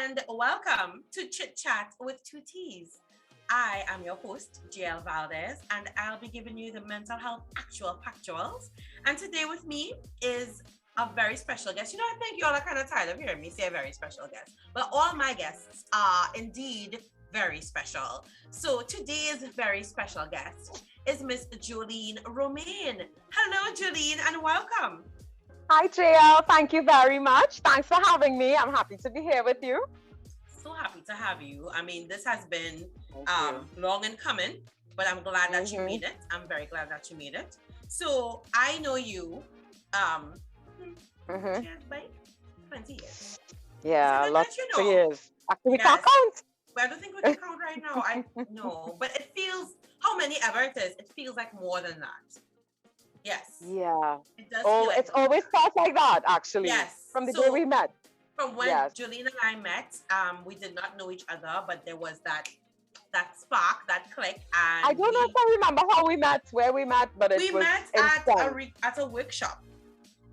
and welcome to Chit Chat with two T's. I am your host, jvaldez, and I'll be giving you the mental health actual factuals. And today with me is a very special guest. I think you all are kind of tired of hearing me say a very special guest, but all my guests are indeed very special. So today's very special guest is Miss Jolene Romain. Hello, Jolene, and welcome. Hi, JL. Thank you very much. Thanks for having me. I'm happy to be here with you. So happy to have you. I mean, this has been Thank long in coming, but I'm glad that you you. made it. I'm very glad that you made it. So I know you, Mm-hmm. by 20 years. Yeah, So lots that you of know, years. Actually, we can't yes. count. But I don't think we can count right now. I know, but it feels how many ever it is. It feels like more than that. Yes, Yeah. it does feel Oh, like it's more than always that. felt like that, actually, Yes. from the day we So met. from when Yes. Jolene and I met, we did not know each other, but there was that spark, that click, I and don't know if I remember how we met, where we met, but it we was met instant. at a workshop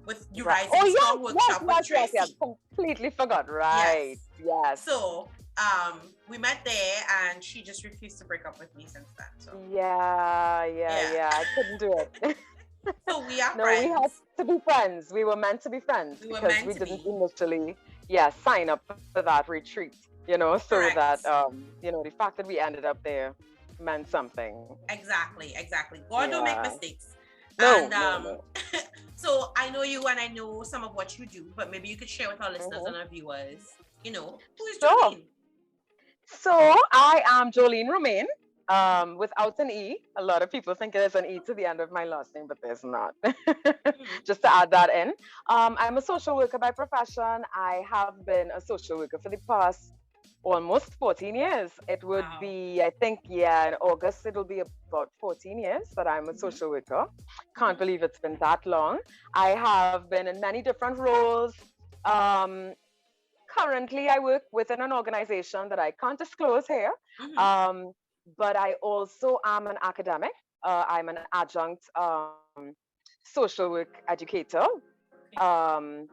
with you Right. Rising Oh, Strong yes, yes, workshop with yes, yes, yes. Tracy. Completely forgot. Right. Yes. Yes. So we met there, and she just refused to break up with me since then. So Yeah. yeah. I couldn't do it. So we are No, we had friends. to be friends. We were meant to be friends We were because meant we to didn't be. initially, sign up for that retreat, so Correct. that, the fact that we ended up there meant something. Exactly. God don't make Yeah. mistakes. No, And no, no. so I know you and I know some of what you do, but maybe you could share with our listeners Hmm. and our viewers, who is Sure. Jolene? So I am Jolene Romain, without an E. A lot of people think there's an E to the end of my last name, but there's not. Hmm. Just to add that in. I'm a social worker by profession. I have been a social worker for the past almost 14 years. It would Wow. be, I think, yeah, in August, it'll be about 14 years that I'm a Hmm. social worker. Can't Hmm. believe it's been that long. I have been in many different roles. Um, Currently, I work within an organization that I can't disclose here, Hmm. um, but I also am an academic. I'm an adjunct social work educator. Okay.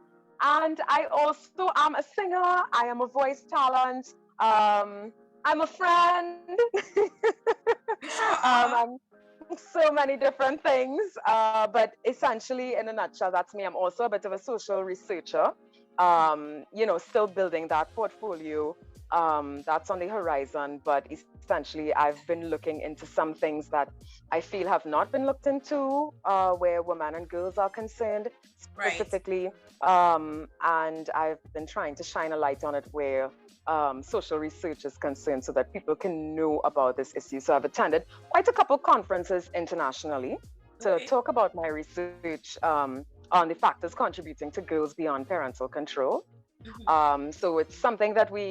And I also am a singer. I am a voice talent. I'm a friend. You sure are. I'm so many different things. But essentially, in a nutshell, that's me. I'm also a bit of a social researcher. Still building that portfolio. That's on the horizon. But essentially, I've been looking into some things that I feel have not been looked into, where women and girls are concerned Right. specifically. And I've been trying to shine a light on it where social research is concerned so that people can know about this issue. So I've attended quite a couple conferences internationally to Okay. talk about my research on the factors contributing to girls beyond parental control. Hmm. So it's something that we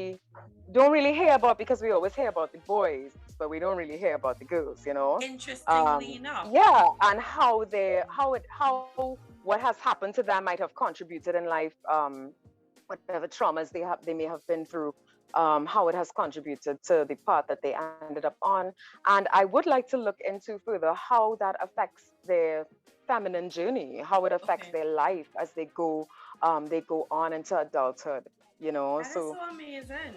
don't really hear about because we always hear about the boys, but we don't really hear about the girls. Interestingly enough. Yeah, and how what has happened to them might have contributed in life, whatever traumas they may have been through, how it has contributed to the path that they ended up on. And I would like to look into further how that affects their feminine journey, how it affects Okay. their life as they go on into adulthood. That is So so amazing.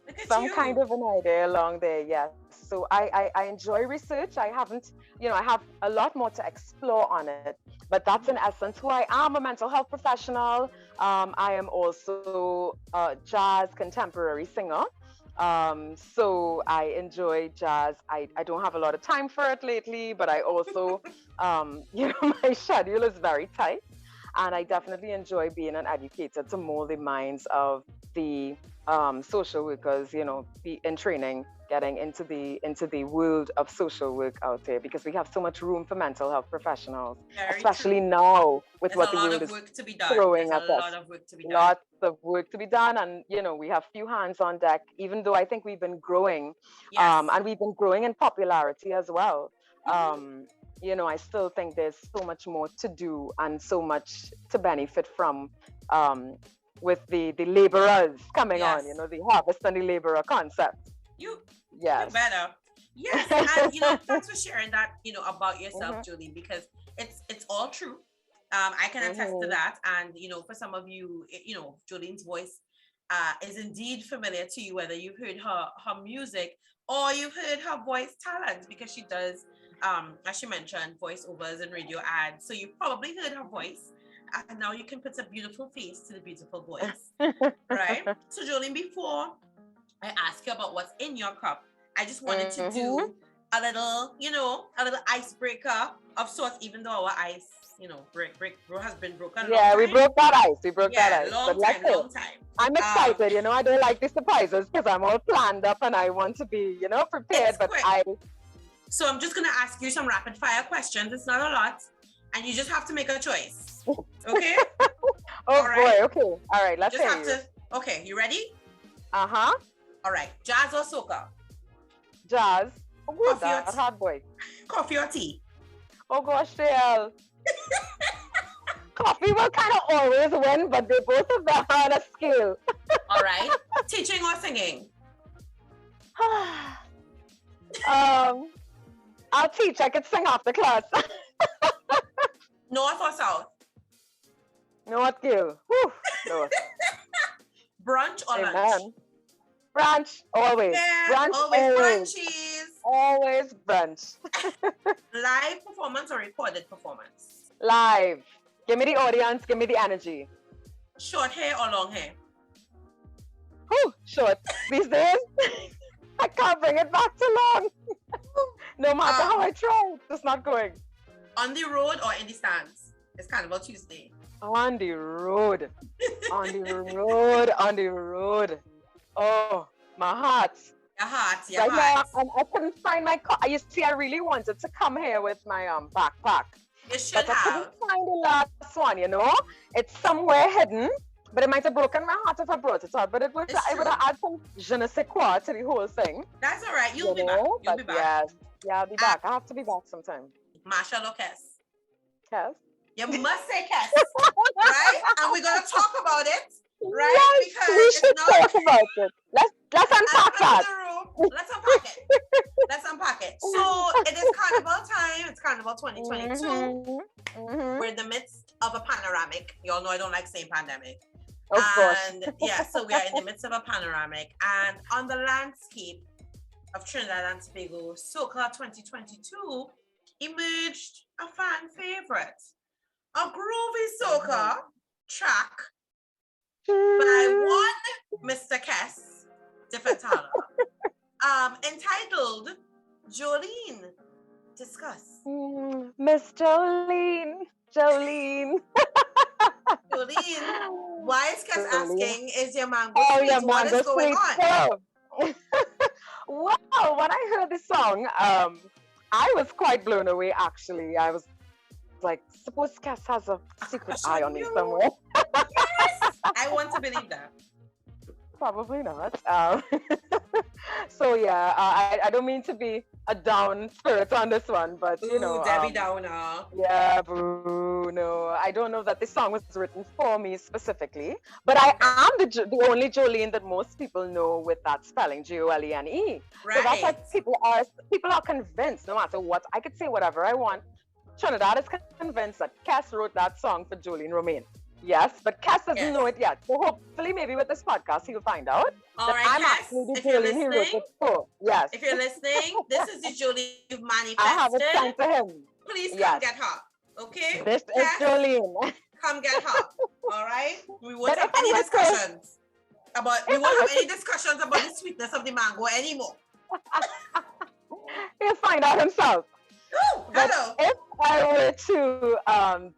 Look at some kind you. of an idea along there, yes. So I enjoy research. I haven't, I have a lot more to explore on it, but that's in Hmm. essence who I am, a mental health professional. I am also a jazz contemporary singer. So I enjoy jazz. I don't have a lot of time for it lately, but I also, my schedule is very tight. And I definitely enjoy being an educator to mold the minds of the social workers, be in training, getting into the world of social work out there because we have so much room for mental health professionals, Very especially true. now with There's a what the lot world of is work to be done. throwing There's a at lot us. of work to be done. Lots of work to be done, and we have few hands on deck. Even though I think we've been growing, Yes. and we've been growing in popularity as well. Hmm. I still think there's so much more to do and so much to benefit from, um, with the laborers coming on. Yes. The harvest and the laborer concept. You you Yes. better. Yes, and thanks for sharing that, about yourself, Hmm. Julie, because it's all true. I can attest to Hmm. that. And for some of you, Jolene's voice is indeed familiar to you, whether you've heard her music or you've heard her voice talent, because she does, as she mentioned, voiceovers and radio ads. So you've probably heard her voice. And now you can put a beautiful face to the beautiful voice, right? So Jolene, before I ask you about what's in your cup, I just wanted to do a little, a little icebreaker of sorts, even though our ice, has been broken. Yeah, we broke that ice. We broke that ice. Long time. I'm excited. I don't like the surprises because I'm all planned up and I want to be, prepared. But quick. So I'm just gonna ask you some rapid fire questions. It's not a lot, and you just have to make a choice. Okay? All right. Boy. Okay. All right. Let's hear you. Okay. You ready? Uh-huh. All right. Jazz or soca? Jazz. Coffee or tea? Hard boy. Coffee or tea? Oh gosh, Dale. Coffee will kind of always win, but they both have their on a scale. All right. Teaching or singing? I'll teach. I could sing after class. North or south? North, Gill. North. Brunch or lunch? Brunch, always. Yeah, brunch, always brunchies. Always brunch. Live performance or recorded performance? Live. Give me the audience, give me the energy. Short hair or long hair? Short. These days, I can't bring it back to long. No matter how I try, it's not going. On the road or in the stands? It's Carnival Tuesday. On the road. On the road. Oh, my heart. Your heart. Now, I couldn't find my car. You see, I really wanted to come here with my backpack. You should but I couldn't find the last one, It's somewhere hidden. But it might have broken my heart if I brought it out. But it would have added some je ne sais quoi to the whole thing. That's all right. You'll be back. You'll be back. Yes. Yeah, I'll be back. I have to be back sometime. Marshall or Kes? Kes? You must say Kes. Right? And we're going to talk about it. Right? Yes, because we should talk about it. Let's unpack that. Let's unpack it. So it is Carnival time. It's Carnival 2022. We're in the midst of a panoramic. You all know I don't like saying pandemic. Of course. And so we are in the midst of a panoramic. And on the landscape of Trinidad and Tobago, Soca 2022 emerged a fan favorite, a groovy soca track by one Mr. Kes Diffentala, entitled Jolene. Discuss. Miss Jolene. Jolene, why is Kes asking, is your mango sweet? Your what mango is going on? Well, when I heard the song, I was quite blown away, actually. I was like, suppose Kes has a secret eye on me somewhere. Yes, I want to believe that. Probably not. So yeah, I don't mean to be a down spirit on this one, but Debbie Downer. Yeah, boo. No, I don't know that this song was written for me specifically, but I am the only Jolene that most people know with that spelling, Jolene. Right. So that's why people are convinced, no matter what, I could say whatever I want. Trinidad is convinced that Kes wrote that song for Jolene Romain. Yes, but Kes doesn't know it yet. So hopefully, maybe with this podcast, he'll find out I'm actually the Jolene he wrote it for. Yes. If you're listening, this is the Jolene you've manifested. I have it sent to him. Please come get her. Okay? This is Jolene. Come get her. All right? We won't have any discussions about the sweetness of the mango anymore. He'll find out himself. But hello. If I were to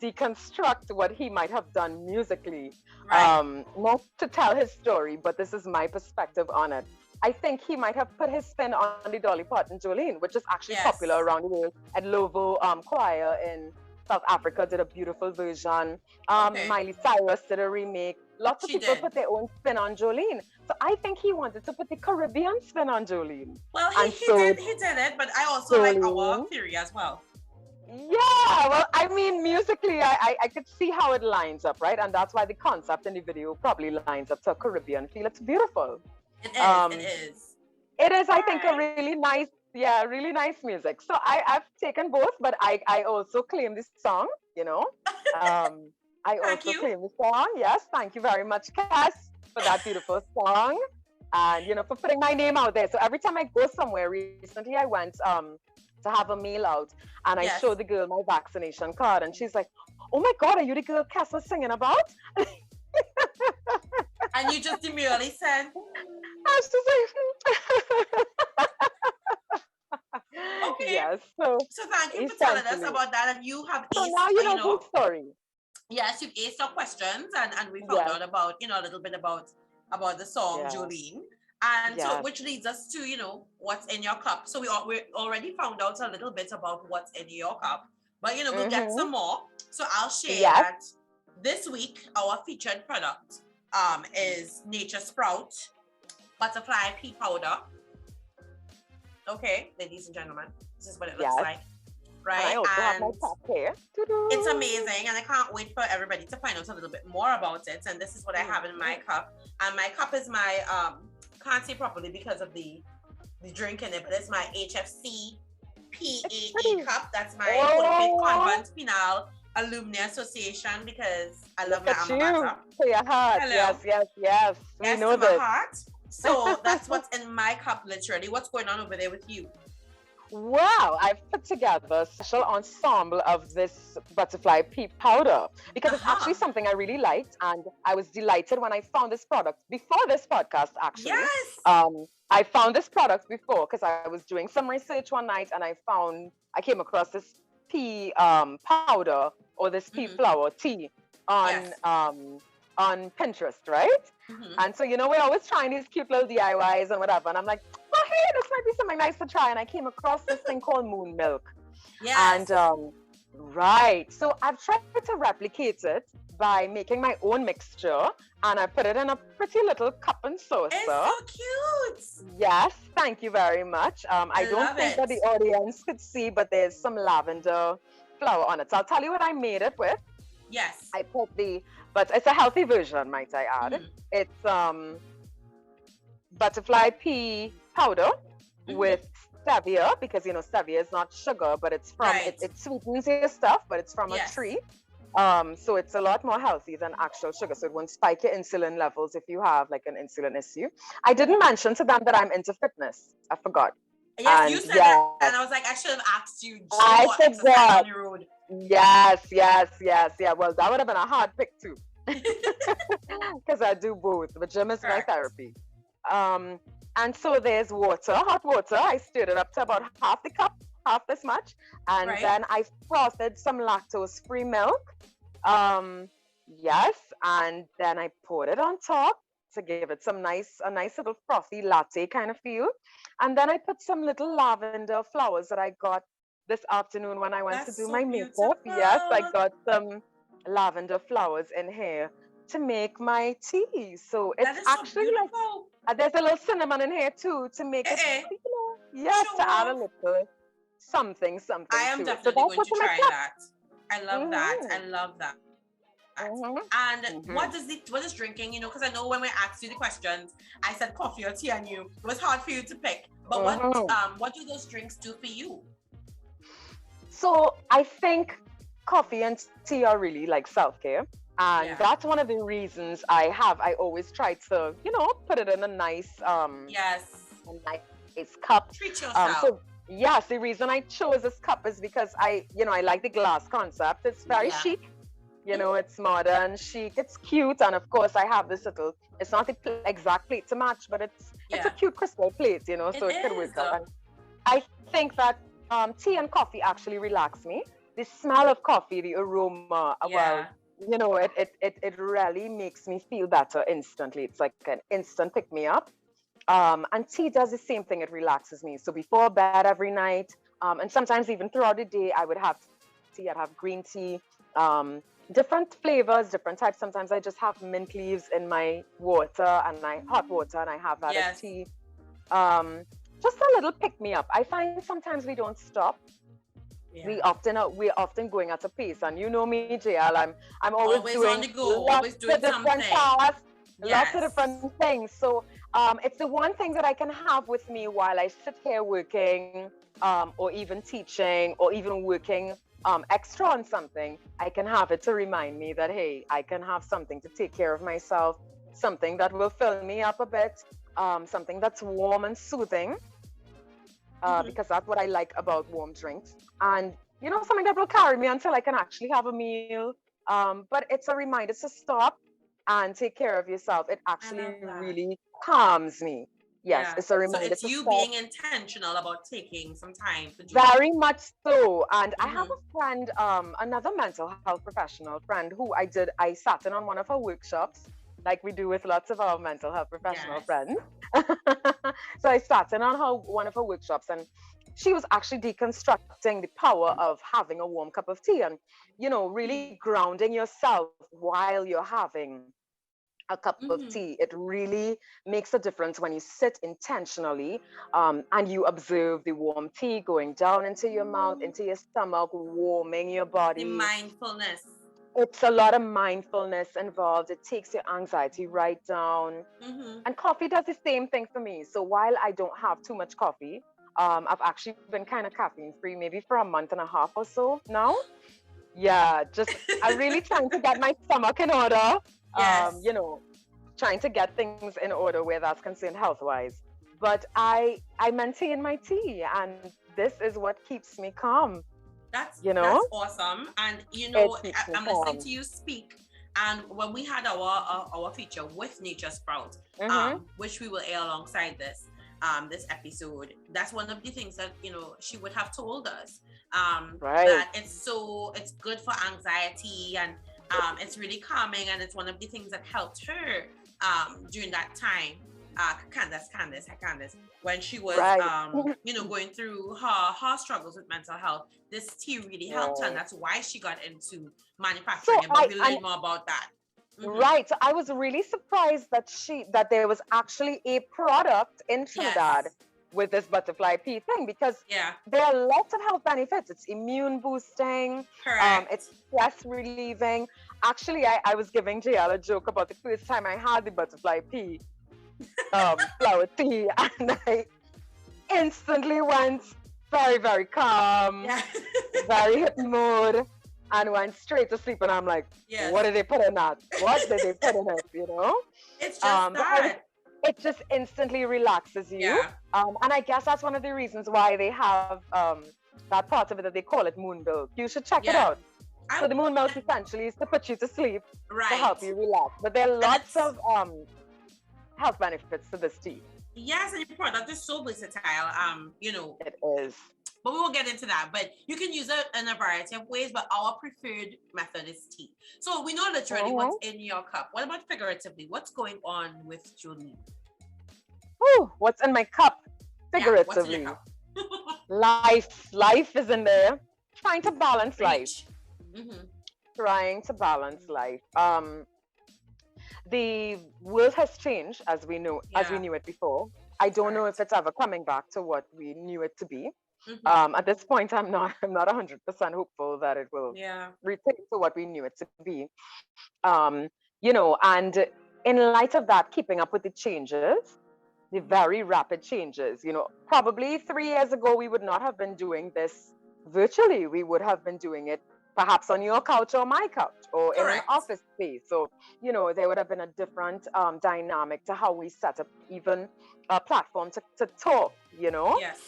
deconstruct what he might have done musically, not to tell his story, but this is my perspective on it. I think he might have put his spin on the Dolly Parton Jolene, which is actually popular around the world. At Lovo Choir in South Africa did a beautiful version. Miley Cyrus did a remake. Lots of people put their own spin on Jolene. So I think he wanted to put the Caribbean spin on Jolene. Well, he did it, but I also like our theory as well. Yeah, well, I mean, musically, I could see how it lines up, right? And that's why the concept in the video probably lines up to a Caribbean feel. It's beautiful. It is. It is, I think, a really nice music. So I've taken both, but I also claim this song, I also claim the song. Yes, thank you very much, Kes, for that beautiful song and, for putting my name out there. So every time I go somewhere, recently I went to have a meal out and I showed the girl my vaccination card and she's like, oh my God, are you the girl Cass was singing about? And you just demurely said, I was just like, okay. Yes. So thank you for telling us about that. And you have so now you know the story. Yes, you've aced our questions and we found out about, a little bit about the song Jolene. And so which leads us to, what's in your cup. So we already found out a little bit about what's in your cup. But we'll get some more. So I'll share that this week our featured product is Nature Sprout Butterfly Pea Powder. Okay, ladies and gentlemen, this is what it looks like. Right? I also have my cup here. It's amazing, and I can't wait for everybody to find out a little bit more about it. And this is what I have in my cup. And my cup is my can't say properly because of the drink in it, but it's my HFC PAE cup. That's my Holy Convent Penal Alumni Association because I love my alma mater. To your heart. Hello. Yes. We know to my heart. So that's what's in my cup, literally. What's going on over there with you? Wow, I've put together a special ensemble of this butterfly pea powder because it's actually something I really liked, and I was delighted when I found this product before this podcast, actually. Yes. I found this product before because I was doing some research one night and I came across this pea powder or this pea flower tea on Pinterest, right? And so, we're always trying these cute little DIYs and whatever. And I'm like, oh, hey, this might be something nice to try. And I came across this thing called moon milk. Yes. And, so I've tried to replicate it by making my own mixture. And I put it in a pretty little cup and saucer. It's so cute. Yes, thank you very much. I don't think that the audience could see, but there's some lavender flower on it. So I'll tell you what I made it with. Yes. I put but it's a healthy version, might I add. It's butterfly pea powder with stevia, because stevia is not sugar, but it's from it sweetens your stuff, but it's from a tree. So it's a lot more healthy than actual sugar. So it won't spike your insulin levels if you have like an insulin issue. I didn't mention to them that I'm into fitness. I forgot. Yes, you said that, and I was like, I should have asked you. I forgot. On your road. Yes. Yeah. Well, that would have been a hard pick too, because I do both. The gym is my therapy. And so there's water, hot water. I stirred it up to about half the cup, half this much, and then I frothed some lactose-free milk. Yes, and then I poured it on top to give it a nice little frothy latte kind of feel. And then I put some little lavender flowers that I got this afternoon when I went to do my makeup. Yes, I got some lavender flowers in here to make my tea. So it's actually like there's a little cinnamon in here too to make it, to add a little something. I am definitely going to try that. I love that. I love that. And what is drinking, because I know when we asked you the questions, I said coffee or tea, and it was hard for you to pick. But what do those drinks do for you? So I think coffee and tea are really like self-care. And that's one of the reasons I always try to, put it in a nice cup. Treat yourself. The reason I chose this cup is because I like the glass concept. It's very chic. It's modern, chic, it's cute, and of course I have this little, it's not the exact plate to match, but it's a cute crystal plate, so it could work out. And I think that tea and coffee actually relax me. The smell of coffee, the aroma, it really makes me feel better instantly. It's like an instant pick me up. And tea does the same thing, it relaxes me. So before bed every night, and sometimes even throughout the day, I would have tea, I'd have green tea, different flavors, different types. Sometimes I just have mint leaves in my water and hot water, and I have that as tea. Just a little pick me up. I find sometimes we don't stop. We're often going at a pace, and you know me, JL. I'm always doing on the go, always doing something. Tasks, lots of different things. So it's the one thing that I can have with me while I sit here working, or even teaching, or even working extra on something. I can have it to remind me that, hey, I can have something to take care of myself, something that will fill me up a bit, something that's warm and soothing, because that's what I like about warm drinks. And, something that will carry me until I can actually have a meal. But it's a reminder to stop and take care of yourself. It I actually love that. really calms me. Yes, Yeah. it's a So reminder it's to you stop. being intentional about taking some time for joy. Very much so. And I have Mm-hmm. a friend, another mental health professional friend who I sat in on one of her workshops, like we do with lots of our mental health professional Yes. friends. So I sat in on one of her workshops, and she was actually deconstructing the power of having a warm cup of tea and, really grounding yourself while you're having a cup of Mm-hmm. tea. It really makes a difference when you sit intentionally, and you observe the warm tea going down into your mouth, into your stomach, warming your The body. mindfulness. It's a lot of mindfulness involved. It takes your anxiety right down. Mm-hmm. And coffee does the same thing for me. So while I don't have too much coffee, I've actually been kind of caffeine free maybe for a month and a half or so now. Yeah, just I really trying to get my stomach in order. Yes. Trying to get things in order where that's concerned health wise. But I maintain my tea, and this is what keeps me calm. That's awesome. And It keeps me I'm listening calm. to you speak. And when we had our feature with Nature Sprout, Mm-hmm. which we will air alongside this episode, that's one of the things that she would have told us, Right. that it's good for anxiety, and it's really calming, and it's one of the things that helped her during that time. Candace, when she was Right. going through her struggles with mental health, this tea really helped her, and Right. that's why she got into So manufacturing. But I we'll and learn more about that. Mm-hmm. Right. So I was really surprised that there was actually a product in Trinidad Yes. with this butterfly pea thing, because Yeah. there are lots of health benefits. It's immune boosting, Correct. it's stress relieving. Actually, I was giving JL a joke about the first time I had the butterfly pea flower tea, and I instantly went very, very calm, Yeah. very hit mood, and went straight to sleep. And I'm like, Yes. what did they put in that? What did they put in it? It's just that. It just instantly relaxes you. Yeah. And I guess that's one of the reasons why they have that part of it that they call it moon milk. You should check it Yeah. out. So the moon milk essentially is to put you to sleep, Right. to help you relax. But there are lots of health benefits to this tea. Yes, and your product is so versatile. It is. But we won't get into that. But you can use it in a variety of ways, but our preferred method is tea. So we know literally what's in your cup. What about figuratively? What's going on with Jolene? Oh, what's in my cup? Figuratively. Yeah, what's in your cup? Life is in there. Trying to balance life. Mm-hmm. Trying to balance life. The world has changed as we knew it before. I don't know if it's ever coming back to what we knew it to be. Mm-hmm. At this point, I'm not 100% hopeful that it will return to what we knew it to be. And in light of that, keeping up with the changes, the very rapid changes, probably 3 years ago, we would not have been doing this virtually. We would have been doing it perhaps on your couch or my couch, or in an office space. So, there would have been a different dynamic to how we set up even a platform to talk, Yes.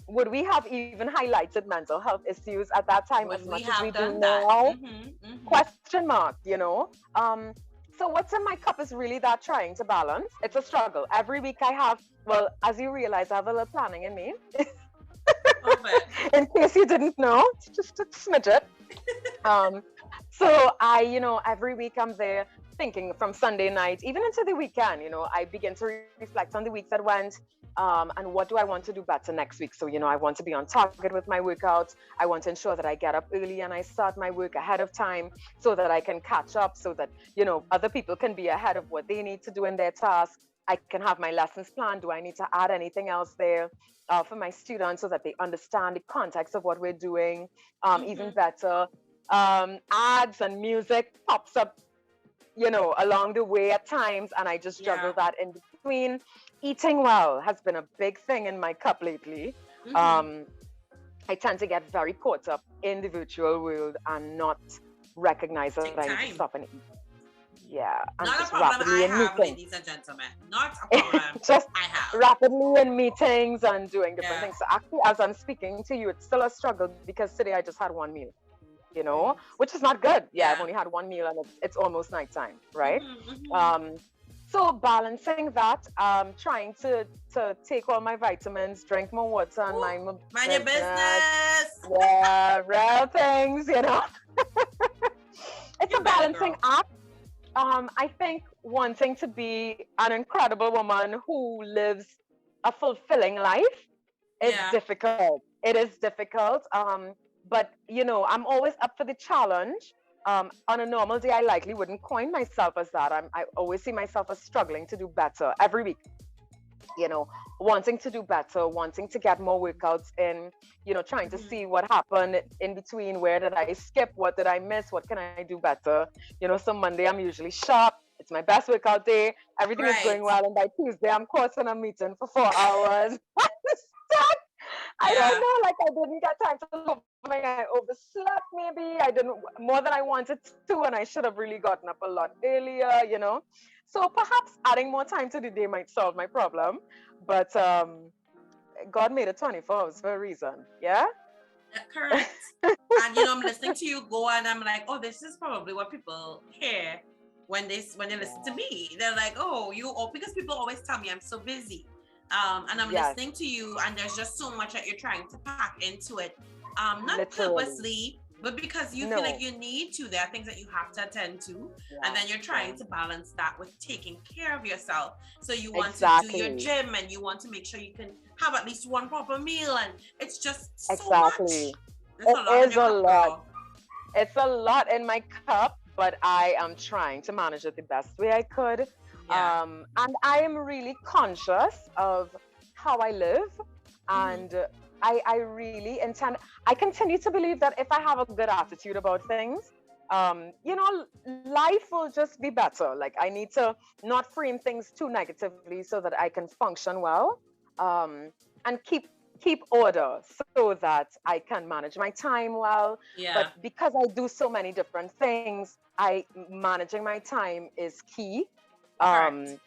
Would we have even highlighted mental health issues at that time as much as we do that? now? Mm-hmm. Question mark, So what's in my cup is really that trying to balance. It's a struggle. Every week I have, well, as you realize, I have a little planning in me. In case you didn't know, just a smidget. So every week I'm there thinking from Sunday night, even into the weekend, I begin to reflect on the week that went, and what do I want to do better next week? So, I want to be on target with my workouts. I want to ensure that I get up early and I start my work ahead of time so that I can catch up, so that, other people can be ahead of what they need to do in their tasks. I can have my lessons planned. Do I need to add anything else there for my students so that they understand the context of what we're doing even better? Ads and music pops up, along the way at times, and I just juggle that in between. Eating well has been a big thing in my cup lately. I tend to get very caught up in the virtual world and not recognize that I need to stop and eat. Yeah, I'm Not a just problem I rapidly in have, meetings. ladies and gentlemen. Not a problem Just I have. rapidly in meetings and doing different Yeah. things. So actually, as I'm speaking to you, it's still a struggle because today I just had one meal, Right. which is not good. Yeah, I've Yeah. only had one meal and it's almost nighttime, right? Mm-hmm. Um, so balancing that, trying to take all my vitamins, drink more water, and Ooh, mind my mind your business. business. Yeah, real things. It's You a better, balancing girl. act. I think wanting to be an incredible woman who lives a fulfilling life is Yeah. difficult. It is difficult. But I'm always up for the challenge. On a normal day, I likely wouldn't coin myself as that. I always see myself as struggling to do better every week. you know, wanting to do better, wanting to get more workouts in, trying to Mm-hmm. see what happened in between. Where did I skip? What did I miss? What can I do better? So Monday I'm usually sharp. It's my best workout day. Everything is Right. going well. And by Tuesday, I'm caught in a meeting for 4 hours. Stuck. I don't Yeah. know. Like I didn't get time to look over. I overslept maybe. I didn't more than I wanted to, and I should have really gotten up a lot earlier. So perhaps adding more time to the day might solve my problem. But God made it 24 hours for a reason. Yeah? Correct. And I'm listening to you go, and I'm like, oh, this is probably what people hear when they listen to me. They're like, oh, because people always tell me I'm so busy. And I'm Yes, listening to you, and there's just so much that you're trying to pack into it. Not literally. purposely, but because you feel like No. you need to. There are things that you have to attend to, and Yeah, then you're trying yeah. to balance that with taking care of yourself. So you want to do your Exactly. gym, and you want to make sure you can have at least one proper meal, and it's just so much. Exactly. There's It a lot in is your a cup, lot. girl. It's a lot in my cup, but I am trying to manage it the best way I could. Yeah. And I am really conscious of how I live. Mm-hmm. And I really intend, I continue to believe that if I have a good attitude about things, life will just be better. Like I need to not frame things too negatively so that I can function well, um, and keep order so that I can manage my time well. But Yeah. because I do so many different things, I managing my time is key. Correct. Um,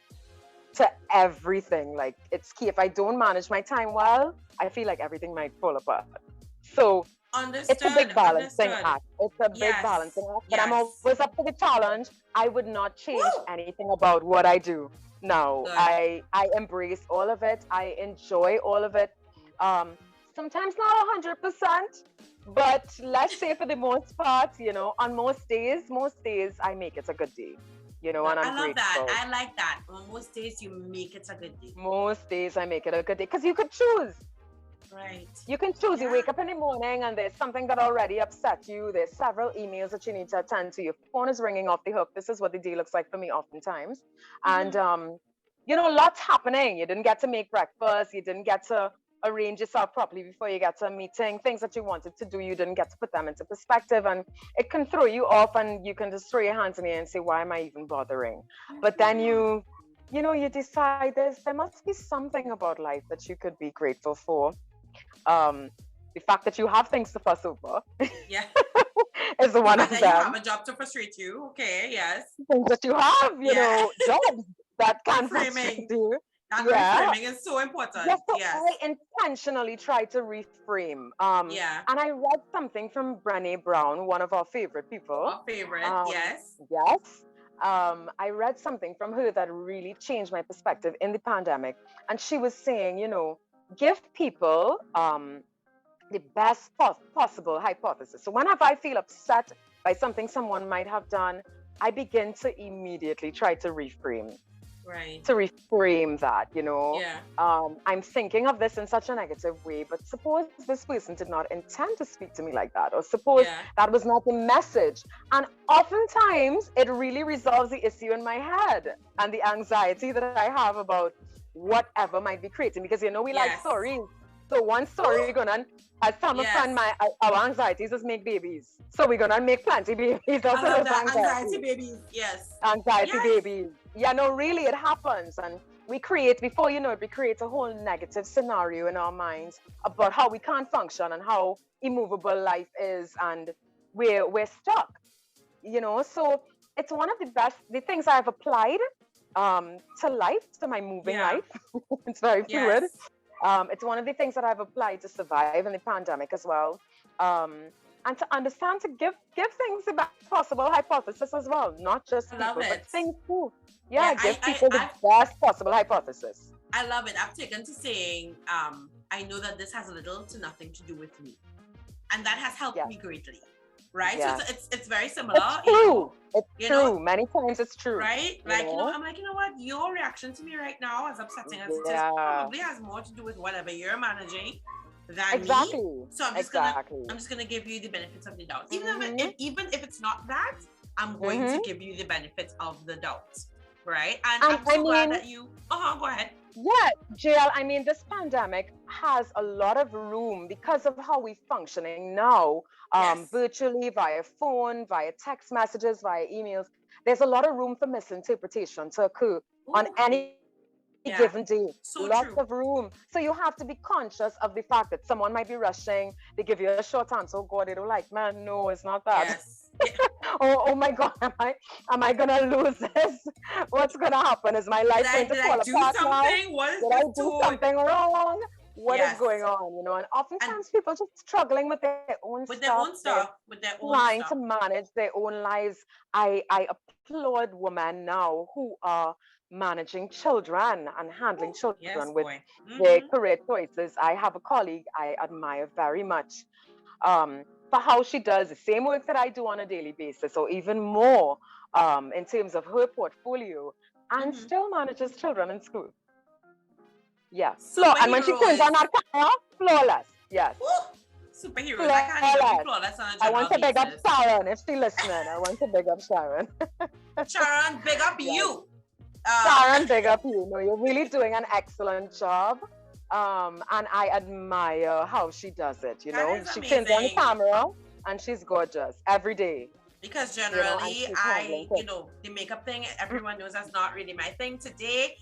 to everything. Like it's key. If I don't manage my time well, I feel like everything might fall apart. So it's a big Understood. balancing Understood. act. It's a big Yes. balancing act. But I'm Yes. always up for the challenge. I would not change Woo! anything about what I do. No, Good. I embrace all of it. I enjoy all of it. Um, Sometimes not 100%, but let's say for the most part, on most days I make it a good day. Good. And I'm I love that. grateful. I like that. On most days, you make it a good day. Most days I make it a good day because you could choose. Right. You can choose. You Yeah. wake up in the morning and there's something that already upset you. There's several emails that you need to attend to. Your phone is ringing off the hook. This is what the day looks like for me oftentimes. And Mm-hmm. lots happening. You didn't get to make breakfast. You didn't get to arrange yourself properly before you get to a meeting. Things that you wanted to do, you didn't get to put them into perspective, and it can throw you off. And you can just throw your hands in the air and say, "Why am I even bothering?" But then you decide there must be something about life that you could be grateful for. um, the fact that you have things to fuss over Yeah. is one And of then you have them. a job to frustrate you. Okay. Yes. Things that you have, Yeah. jobs that can frustrate Reframing. you. That Yeah. reframing is so important. Yes, so Yes. I intentionally try to reframe. Yeah. And I read something from Brené Brown, one of our favorite people. Our favorite. Um, Yes. yes. I read something from her that really changed my perspective in the pandemic. And she was saying, give people the best possible hypothesis. So whenever I feel upset by something someone might have done, I begin to immediately try Right. that. Yeah. I'm thinking of this in such a negative way, but suppose this person did not intend to speak to me like that, or suppose Yeah. that was not the message. And oftentimes it really resolves the issue in my head and the anxiety that I have about whatever might be creating, because we like Yes. stories. So one story Woo! we're gonna, as some Yes. friend, our anxieties is make babies. So we're gonna make plenty babies. I Also love those that. Anxiety anxiety babies. Yes. anxiety Yes. babies. Yeah, no, really, it happens. And before you know it, we create a whole negative scenario in our minds about how we can't function and how immovable life is, and we're stuck. So it's one of the things I've applied to life, to my moving life. It's very fluid. Yes. It's one of the things that I've applied to survive in the pandemic as well. And to understand, to give things the best possible hypothesis as well, not just I people, love but it. things too. Yeah, Yeah, give people the best possible hypothesis. I love it. I've taken to saying, I know that this has little to nothing to do with me. And that has helped me greatly. Right? Yeah. So it's very similar. It's true. You know, it's true. Many times it's true. Right? Like, I'm like, you know what? Your reaction to me right now, as upsetting as it is, probably has more to do with whatever you're managing than me. So I'm just gonna give you the benefits of the doubt. Even if it's not that, I'm going to give you the benefits of the doubt. Right? And I'm so glad that you go ahead. Yeah, JL, I mean, this pandemic has a lot of room because of how we're functioning now, virtually, via phone, via text messages, via emails. There's a lot of room for misinterpretation to occur on any given day. Lots of room. So you have to be conscious of the fact that someone might be rushing. They give you a short answer. Oh God, they don't like, man, no, it's not that. Yes. Oh my God, am I gonna lose this? What's gonna happen? Is my life going to fall apart now? Did I do something wrong? What is going on? You know, and oftentimes people just struggling with their own stuff, trying to manage their own lives. I applaud women now who are managing children and handling children with their career choices. I have a colleague I admire very much. For how she does the same work that I do on a daily basis, or even more in terms of her portfolio, and still manages children in school. Yeah. And when she turns on that camera, flawless. Yes. Superheroes. Flawless. I can't even be flawless on a I want to big up Sharon if she's listening. I want to big up Sharon. Sharon, big up you. Sharon, big up you. No, you're really doing an excellent job. And I admire how she does it. You know, she turns on the camera and she's gorgeous every day. Because generally, the makeup thing, everyone knows that's not really my thing. Today,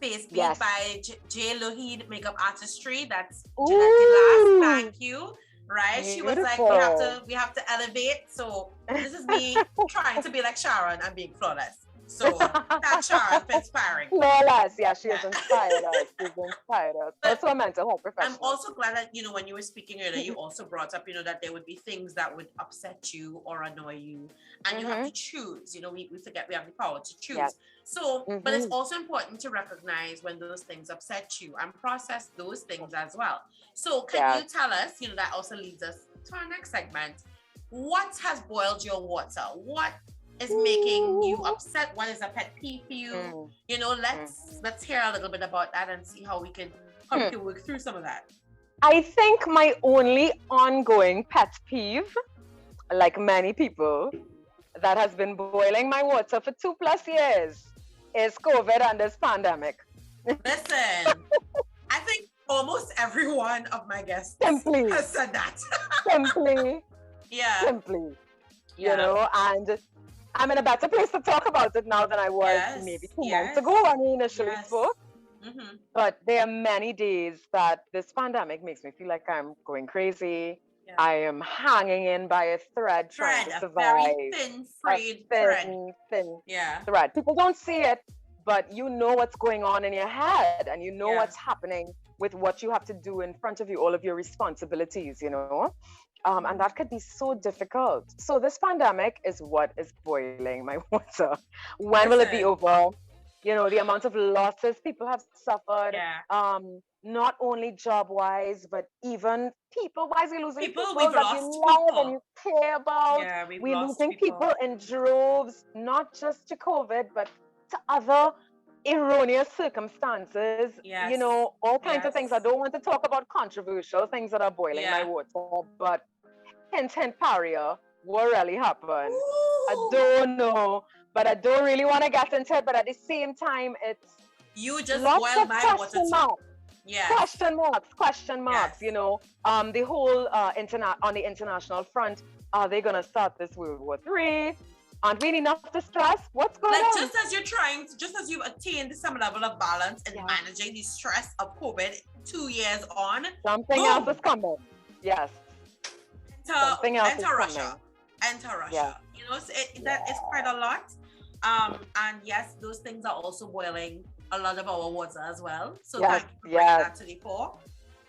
face beat by J. Lohid Makeup Artistry. That's Jeanette Last. Thank you. Right? Beautiful. She was like, we have to elevate. So this is me trying to be like Sharon and being flawless. So that's Sharon inspiring. Flawless. Yeah, she has inspired us. She's inspired us. That's what mental health professional. I'm also glad that, when you were speaking earlier, you also brought up, that there would be things that would upset you or annoy you. And you have to choose. We forget we have the power to choose. Yes. So, but it's also important to recognize when those things upset you and process those things as well. So can you tell us, that also leads us to our next segment. What has boiled your water? What is making you upset? What is a pet peeve for you? Let's hear a little bit about that and see how we can work through some of that. I think my only ongoing pet peeve, like many people, that has been boiling my water for 2+ years is COVID and this pandemic. Listen, I think almost every one of my guests has said that. Simply. You know, and I'm in a better place to talk about it now than I was maybe 2 months ago when we initially spoke. But there are many days that this pandemic makes me feel like I'm going crazy. I am hanging in by a thread trying to survive. Very thin, frayed thin thread. People don't see it, but you know what's going on in your head and you know what's happening with what you have to do in front of you, all of your responsibilities, and that could be so difficult. So this pandemic is what is boiling my water. When will it be over? The amount of losses people have suffered, not only job-wise, but even people-wise. We're losing people that you love and you care about. We're losing people in droves, not just to COVID, but to other erroneous circumstances. All kinds of things. I don't want to talk about controversial things that are boiling my water, but hint, Paria, what really happened? I don't know, but I don't really want to get into it. But at the same time, it's you just boiled my water too. Question marks. The whole on the international front, are they gonna start this World War III? Aren't we enough to stress? What's going on? Just as you've attained some level of balance in managing the stress of COVID 2 years on, something else is coming. Yes. Enter Russia. So that is quite a lot. And yes, those things are also boiling a lot of our water as well. So Yes, thank you for bringing yes, that to the fore.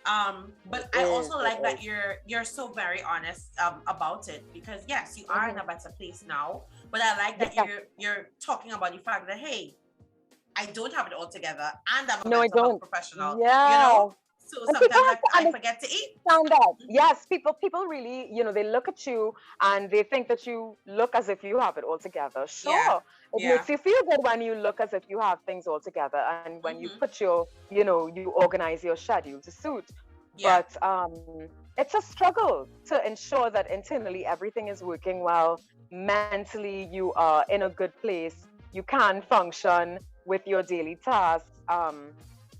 it But I is, also it like is. that you're so very honest about it, because yes, you are in Mm-hmm. a better place now. But I like that Yes, you're talking about the fact that, hey, I don't have it all together and I'm a no, I mental health don't. professional, Yeah. So And people sometimes have to I understand forget to eat. that. Mhm. Yes, people really, they look at you and they think that you look as if you have it all together. Yeah. Sure, it Yeah. makes you feel good when you look as if you have things all together and when you Hmm. put you organize your schedule to suit. Yeah. But it's a struggle to ensure that internally everything is working well. Mentally, you are in a good place. You can function with your daily tasks.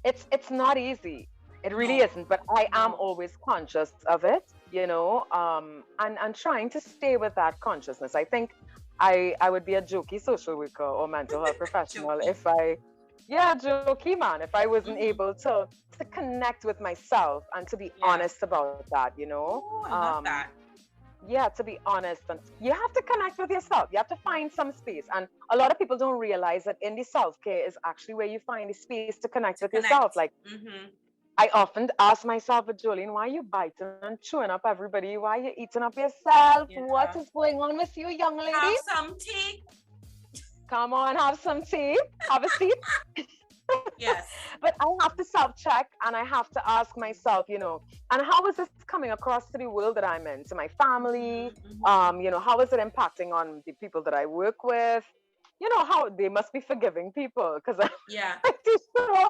It's not easy. It really No. isn't, but I am No. always conscious of it, and trying to stay with that consciousness. I think I would be a jokey social worker or mental health professional Jokey. if yeah, jokey man, if I wasn't Hmm. able to connect with myself and to be Yeah. honest about that, Oh, I love that. yeah, to be honest, and you have to connect with yourself. You have to find some space, and a lot of people don't realize that in the self-care is actually where you find the space to connect with To yourself. connect. Like, Hmm. I often ask myself, Jolene, why are you biting and chewing up everybody? Why are you eating up yourself? What Yeah. is going on with you, young lady? Have some tea. Come on, have some tea, have a seat. Yes. But I have to self check and I have to ask myself, and how is this coming across to the world that I'm in, to my family? Hmm. Hmm. How is it impacting on the people that I work with? How they must be forgiving people because I'm Yeah. pretty sure,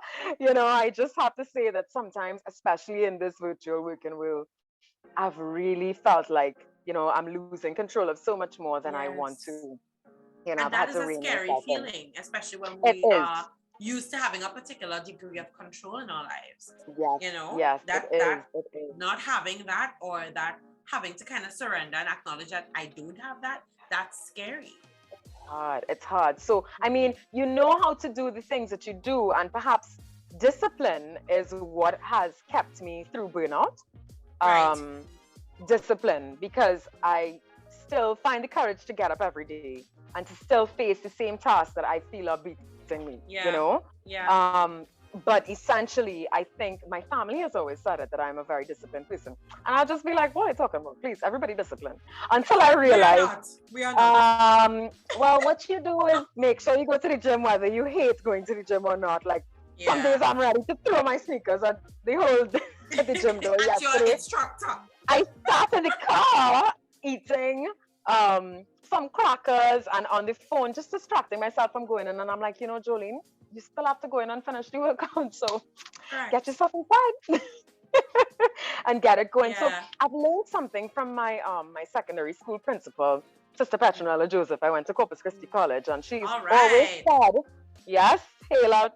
I just have to say that sometimes, especially in this virtual working world, I've really felt like, I'm losing control of so much more than I want Yes. to. I've And had that to is a rein scary myself in. feeling, especially when It we is. are used to having a particular degree of control in our lives. Yes, yes, it That is. It is. not having that, or that having to kind of surrender and acknowledge that I don't have that, that's scary. Hard. It's hard. So, I mean, Hmm. you know how to do the things that you do, and perhaps discipline is what has kept me through burnout. Right. Um, Discipline, because I still find the courage to get up every day and to still face the same tasks that I feel are beating me. Yeah. Yeah. But essentially, I think my family has always said it that I'm a very disciplined person. And I'll just be like, what are you talking about? Please, everybody discipline. Until I We are realize, not. We are not. well, what you do is make sure you go to the gym whether you hate going to the gym or not. Like, some days Yeah. I'm ready to throw my sneakers at the whole at the gym door. At your Yesterday, instructor. I sat in the car eating some crackers and on the phone, just distracting myself from going in. And I'm like, Jolene, you still have to go in and finish the workout. So get Correct. yourself inside and get it going. So Yeah. I've learned something from my secondary school principal, Sister Petronella Joseph. I went to Corpus Christi College, and she's All always right. said, yes, hail out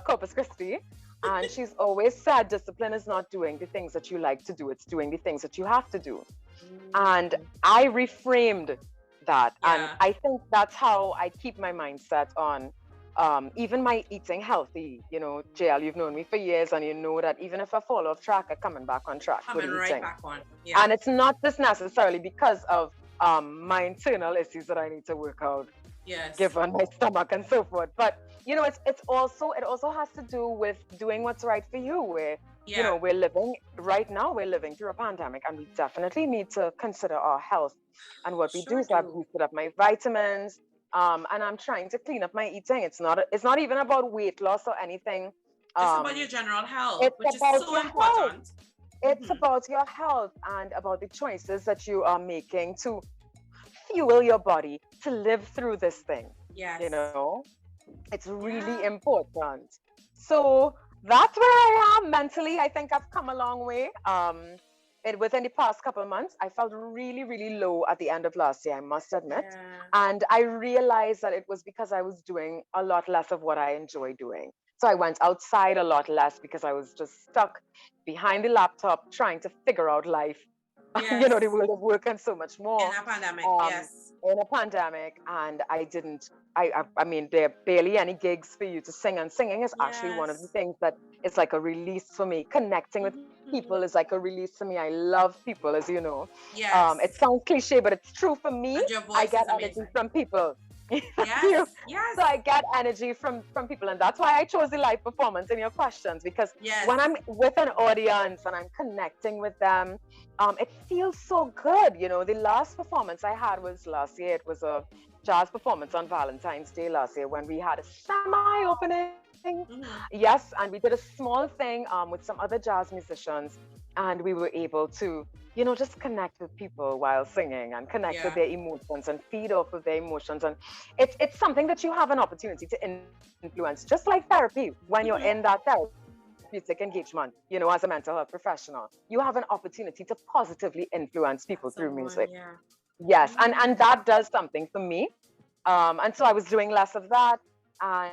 Corpus Christi. And she's always said discipline is not doing the things that you like to do, it's doing the things that you have to do. And Mm. I reframed that. And Yeah. I think that's how I keep my mindset on even my eating healthy. JL, you've known me for years, and you know that even if I fall off track, I'm coming back on track with Coming right eating. back on. Yeah. And it's not just necessarily because of my internal issues that I need to work out, Yes. given my stomach and so forth. But it also has to do with doing what's right for you. Where Yeah. we're living right now, we're living through a pandemic, and we definitely need to consider our health and what we do. Sure So I've do. boosted up my vitamins, and I'm trying to clean up my eating. It's not even about weight loss or anything. Just about your Um, general health, it's which is about so your health. important. It's Hmm. about your health and about the choices that you are making to fuel your body to live through this thing. You Yes. know, it's really Yeah. important. So that's where I am mentally. I think I've come a long way. Within the past couple of months, I felt really, really low at the end of last year, I must admit. Yeah. And I realized that it was because I was doing a lot less of what I enjoy doing. So I went outside a lot less because I was just stuck behind the laptop trying to figure out life, the Yes. world of work and so much In more. a pandemic. Um, Yes. in a pandemic, and I didn't. I mean, there are barely any gigs for you to sing, and singing is actually one of the Yes. things that is like a release for me. Connecting with Mhm. people is like a release for me. I love people, as you know. It Yes. sounds cliche, but it's true for me. And your I voice get is energy amazing. from people. Thank you. Yes. Yes. So I get energy from people, and that's why I chose the live performance in your questions, because Yes. when I'm with an audience and I'm connecting with them, it feels so good. You know, the last performance I had was last year. It was a jazz performance on Valentine's Day last year when we had a semi-opening. Hmm. Yes, and we did a small thing with some other jazz musicians, and we were able to, just connect with people while singing and connect with Yeah. their emotions and feed off of their emotions. And it's something that you have an opportunity to influence, just like therapy. When you're in that Hmm. therapeutic engagement, as a mental health professional, you have an opportunity to positively influence people through music. Someone. Yeah. Yes, and Hmm. that does something for me. And so I was doing less of that, and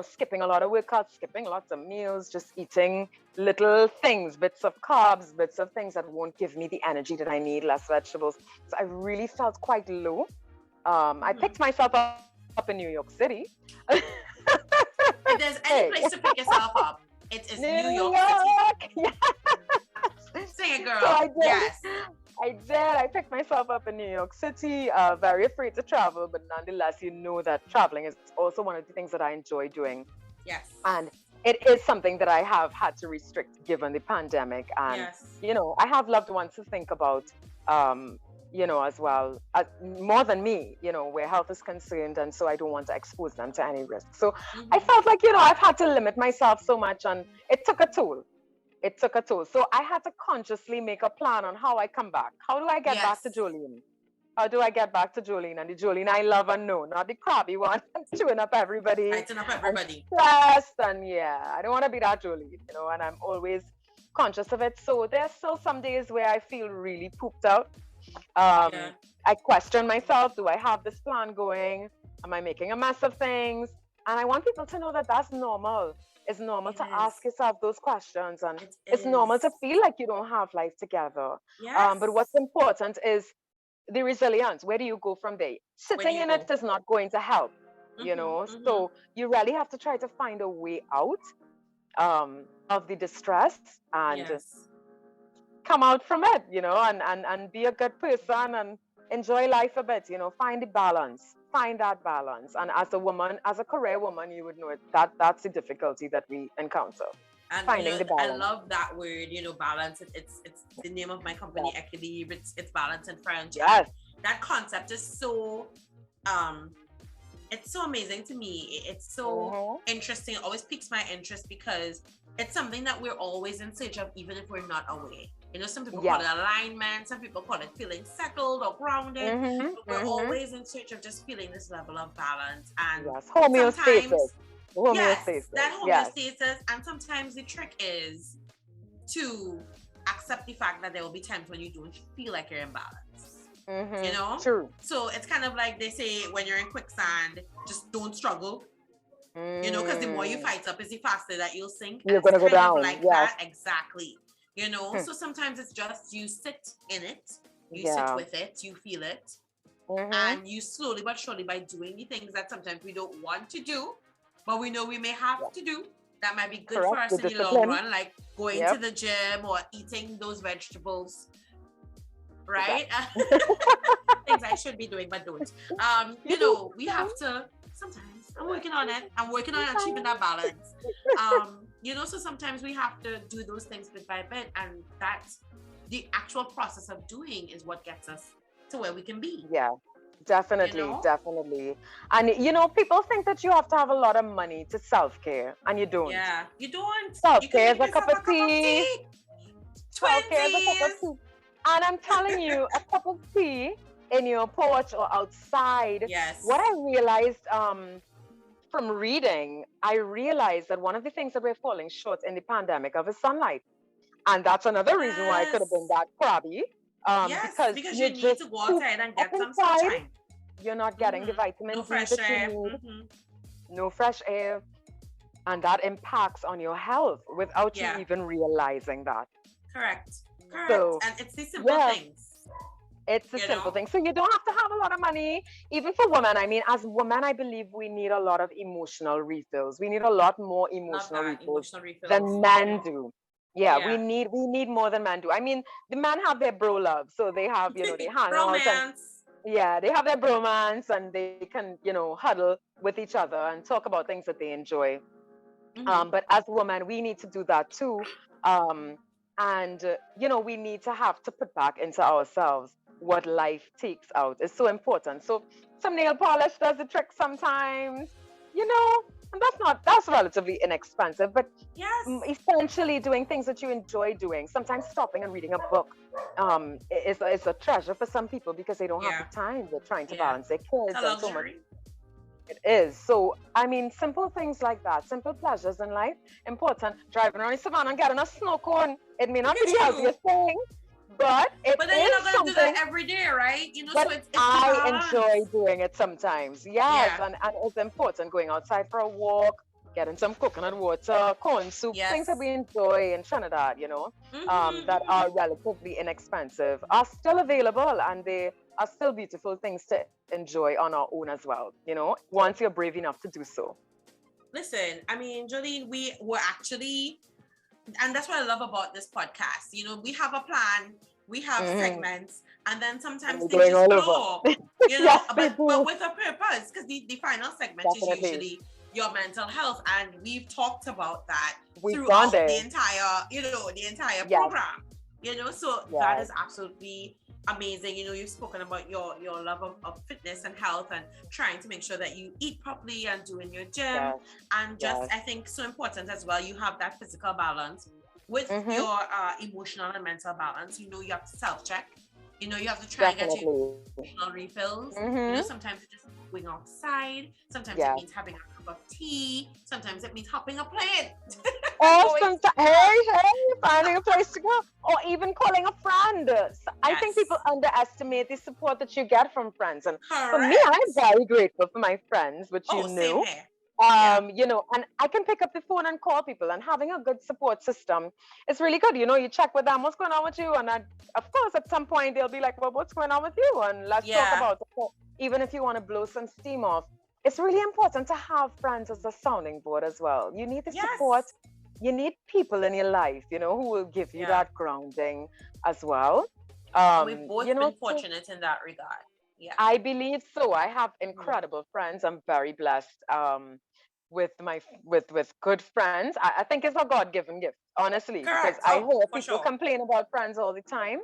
skipping a lot of workouts, skipping lots of meals, just eating little things, bits of carbs, bits of things that won't give me the energy that I need, less vegetables. So I really felt quite low. I Hmm. picked myself up in New York City. If Hey, there's any place to pick yourself up, it is New New York City. York. Say it, So girl. Yes. I did. I picked myself up in New York City. Very afraid to travel, but nonetheless, you know that traveling is also one of the things that I enjoy doing, Yes. and it is something that I have had to restrict given the pandemic. And Yes. I have loved ones to think about. As well, more than me, where health is concerned, and so I don't want to expose them to any risk. So I Hmm. felt like, I've had to limit myself so much, and it took a toll. It took a toll. So I had to consciously make a plan on how I come back. How do I get back to Yes. Jolene? How do I get back to Jolene? And the Jolene I love and know, not the crabby one, chewing up everybody Tighten up and everybody. stressed. And yeah, I don't want to be that Jolene, and I'm always conscious of it. So there's still some days where I feel really pooped out. Yeah. I question myself. Do I have this plan going? Am I making a mess of things? And I want people to know that that's normal. It's normal It to is. ask yourself those questions, and It it's normal to is. feel like you don't have life together. But what's Yes. important is the resilience. Where do you go from there? Where do Sitting you in it go? is not going to help, Hmm. Hmm. So you really have to try to find a way out of the distress and Yes. come out from it, and be a good person and enjoy life a bit, find the balance, find that balance. And as a woman, as a career woman, you would know it, that's the difficulty that we encounter, And finding the I balance. love that word, balance. It's the name of my Yeah. company, Equilibre. It's balance in French. And Yes. that concept is so it's so amazing to me. It's so Mm-hmm. interesting. It always piques my interest because it's something that we're always in search of, even if we're not aware. Some people call Yes. it alignment, some people call it feeling settled or grounded, Mm-hmm. but we're Mm-hmm. always in search of just feeling this level of balance. And Yes. Homeostasis. sometimes, yes, Homeostasis. that Yes. homeostasis, and sometimes the trick is to accept the fact that there will be times when you don't feel like you're in balance. Mm-hmm. True. So it's kind of like they say, when you're in quicksand, just don't struggle, because the more you fight up is the faster that you'll sink. And You're it's gonna go kind of down. like Yes. that, exactly. Hmm. So sometimes it's just you sit in it, you sit Yeah. with it, you feel it, Mm-hmm. and you slowly but surely, by doing the things that sometimes we don't want to do, but we know we may have to do, that might be good for Correct. us The in the long discipline. run, like going to Yep. the gym or eating those vegetables, right? Exactly. Things I should be doing but don't. We have to sometimes. I'm working on it. I'm working on achieving that balance. So sometimes we have to do those things bit by bit, and that's the actual process of doing is what gets us to where we can be. Yeah. Definitely, definitely. And people think that you have to have a lot of money to self-care, and you don't. Yeah, you don't. You can Self-care is make a cup yourself of a cup of tea. tea. Self-care is a cup of Twinsies. tea. And I'm telling you, a cup of tea in your porch or outside. Yes. What I realized from reading, I realized that one of the things that we're falling short in the pandemic of is sunlight. And that's another reason why I could have been Yes. that crabby. Yes, Because because you're you need just to go cooped outside and up get some inside. sunshine. You're not getting the vitamin No D fresh that you air. need, no fresh air. And that impacts on your health without you Yeah. even realizing that. Correct. So, And it's these simple yeah. things. It's a you simple know? thing. So you don't have to have a lot of money. Even for women, I mean, as women, I believe we need a lot of emotional refills. We need a lot more Love emotional that. refills Emotional refills. than men do. Yeah, Yeah. we need more than men do. I mean, the men have their bro love, so they have, they hang out and Romance. yeah, they have their bromance and they can, huddle with each other and talk about things that they enjoy. Mm-hmm. But as women, we need to do that too. Um, and, we need to have to put back into ourselves what life takes out. It's so important. So some nail polish does the trick sometimes, and that's relatively inexpensive, but Yes. essentially doing things that you enjoy doing. Sometimes stopping and reading a book is a treasure for some people because they don't have Yeah. the time. They're trying to Yeah. balance their It's a kids and so much. luxury. It is. So, I mean, simple things like that, simple pleasures in life, important. Driving around the savannah and getting a snow cone, it may Look not be at the you. healthiest thing, but it But then you're not is gonna do that something. every day, right? So But it's the I balance. enjoy doing it sometimes. Yes, Yeah. and it's important going outside for a walk, getting some coconut water, corn soup, things that Yes. we enjoy in Trinidad, Mm-hmm, that mm-hmm. are relatively inexpensive, are still available and they are still beautiful things to enjoy on our own as well, once you're brave enough to do so. Listen, I mean, Jolene, we were actually, and that's what I love about this podcast. We have a plan, we have Hmm. segments, and then And sometimes we're things going just all over. flow. Yes, they But do. with a purpose, because the final segment is Definitely. usually your mental health, and we've talked about that We've gone throughout the there. entire, the entire Yes, program. So that yes, is absolutely amazing. You've spoken about your love of fitness and health and trying to make sure that you eat properly and doing your gym, yes, and just yes. I think so important as well, you have that physical balance with Hmm. your emotional and mental balance. You have to self-check. You have to try and get your Definitely. emotional refills. Hmm. Sometimes it's just going outside, sometimes it Yes. means having a cup of tea, sometimes it means hopping a plane and Or going sometimes, somewhere. finding a place to go, or even calling a friend. I think people Yes, underestimate the support that you get from friends. And for me, I'm correct. very grateful for my friends, which you Oh, same knew. here. Yeah. And I can pick up the phone and call people, and having a good support system is really good. You check with them, what's going on with you, and of course, at some point they'll be like, "Well, what's going on with you?" And let's talk Yeah. about it. So even if you want to blow some steam off, it's really important to have friends as a sounding board as well. You need the support. Yes. You need people in your life, who will give you Yeah. that grounding as well. And we've both been So fortunate in that regard. Yeah. I believe so. I have Mhm. incredible friends. I'm very blessed with good friends. I think it's a God-given gift, honestly, because Correct. I Oh, hear for people sure. complain about friends all the time,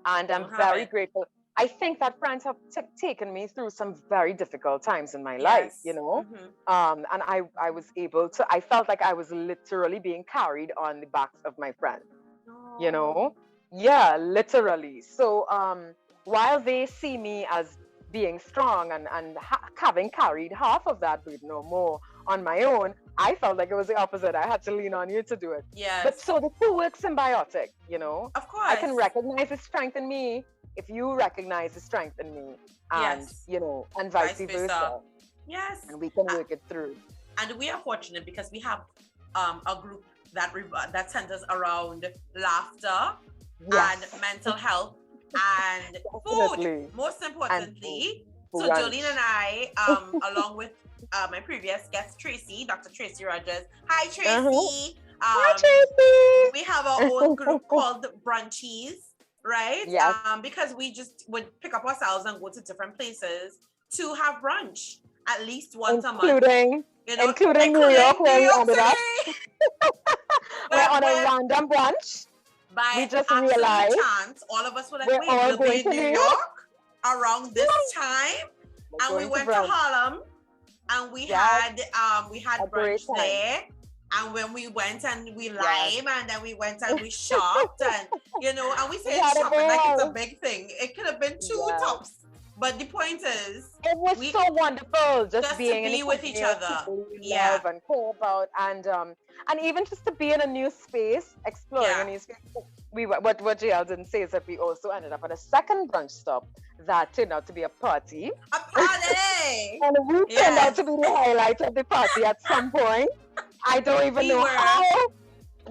and I'm Don't have very it. grateful. I think that friends have taken me through some very difficult times in my life, Yes. Mm-hmm. and I was able to. I felt like I was literally being carried on the backs of my friends, you No. know yeah, literally. So while they see me as being strong and having carried half of that burden or more on my own, I felt like it was the opposite. I had to lean on you to do it. But Yes. so the two work symbiotic. Of I can course. recognize the strength in me if you recognize the strength in me, and Yes. and vice Vice versa. versa, Yes. and we can Uh, work it through. and we are fortunate because we have a group that centers around laughter and Yes, mental health and food, definitely. most And food, importantly. So Jolene and brunch. I, along with my previous guest Tracy, Dr. Tracy Rogers. Hi Uh-huh. Tracy. Hi, We have our own Tracy. group called Brunchies, right? Yes, Because we just would pick up ourselves and go to different places to have brunch at least once a month, including New York, including New where we York ended up. City. We're where, on a where random brunch. by We just absolute realized chance, all of us were like, we're wait, all we'll be going in to New New York. York around this time. We're And we going to went to brunch. Harlem and we Yes, had a great brunch time. there. And when we went and we Yes. lime and then we went and we shopped and and we We say had a shopping like it's a ball. big thing. It could have been two Yes. tops. But the point is, It was we so wonderful just just to being in the be with each company of other. people you Yeah. love and care about, and even just to be in a new space, exploring a Yeah. new space. What JL didn't say is that we also ended up at a second brunch stop that turned out to be a party, A party. and we turned out Yes. to be the highlight of the party at some point. I don't even We know were how,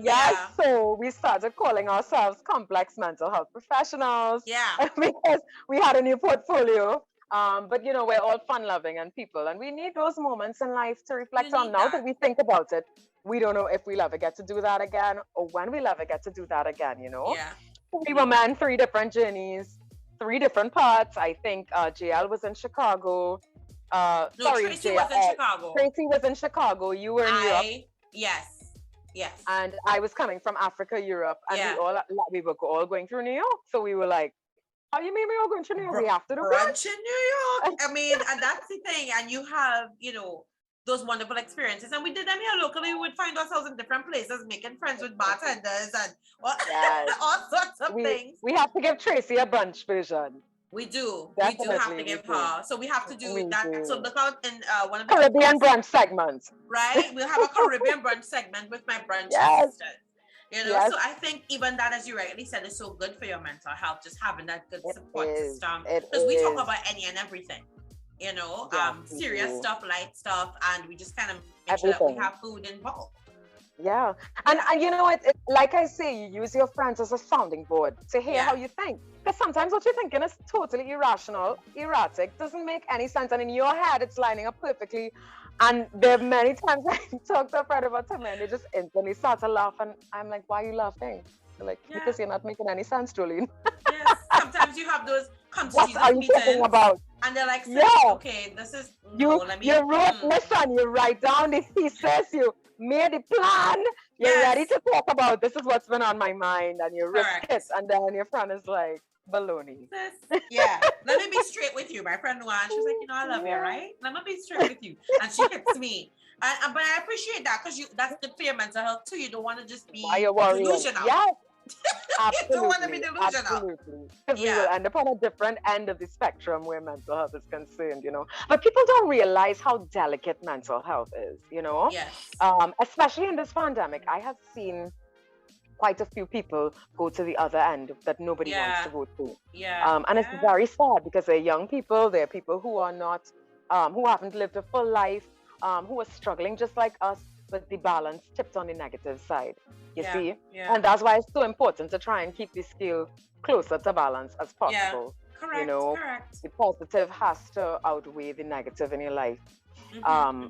Yeah, so we started calling ourselves complex mental health professionals Yeah. because we had a new portfolio. But you know, we're all fun loving and people, and we need those moments in life to You reflect on. need Now that that. we think about it, we don't know if we'll ever get to do that again or when we'll ever get to do that again, you know? Yeah. We were meant 3 different journeys, 3 different parts. I think JL was in Chicago. No, Sorry, Tracy JL. was in Chicago. Tracy was in Chicago. You were in Europe. Yes. Yes. And I was coming from Africa, Europe, and Yeah. we were all going through New York. So we were like, "How you mean we all going to New York? We have to do brunch in New York." I mean, and that's the thing. And you have, you know, those wonderful experiences. And we did them here locally. We would find ourselves in different places, making friends with bartenders and all sorts of things. We have to give Tracy a brunch version. We do. Definitely, we do have to give her. So we have to do that. Do. So look out in one of the Caribbean brunch segments. Right? We'll have a Caribbean brunch segment with my brunch sisters. You know, so I think even that, as you rightly said, is so good for your mental health, just having that good support system. Because we talk about any and everything, you know, serious stuff, light stuff, and we just kind of make sure that we have food involved. Yeah. And you know, like I say, you use your friends as a sounding board to hear how you think. Because sometimes what you're thinking is totally irrational, erratic, doesn't make any sense. And in your head, it's lining up perfectly. And there are many times I talk to a friend about something and they just instantly start to laugh. And I'm like, why are you laughing? They're like, because you're not making any sense, Jolene. Yes. Sometimes you have those what are you talking about? And they're like, okay, this is you write down the thesis, you made the plan, you're ready to talk about this is what's been on my mind, and you risk it, and then your friend is like, baloney. Let me be straight with you. My friend Luan, she's like, you know, I love you, right? Let me be straight with you. And she hits me. But I appreciate that because that's good for your mental health too. You don't want to just be delusional. Yes. Absolutely. You don't want to be delusional. Absolutely. Because we will end up on a different end of the spectrum where mental health is concerned, you know. But people don't realize how delicate mental health is, you know. Yes. Especially in this pandemic, I have seen quite a few people go to the other end that nobody wants to go to. And it's very sad because they're young people, they're people who are not, who haven't lived a full life, who are struggling just like us, but the balance tipped on the negative side, you see? And that's why it's so important to try and keep the scale closer to balance as possible. Correct, you know, the positive has to outweigh the negative in your life,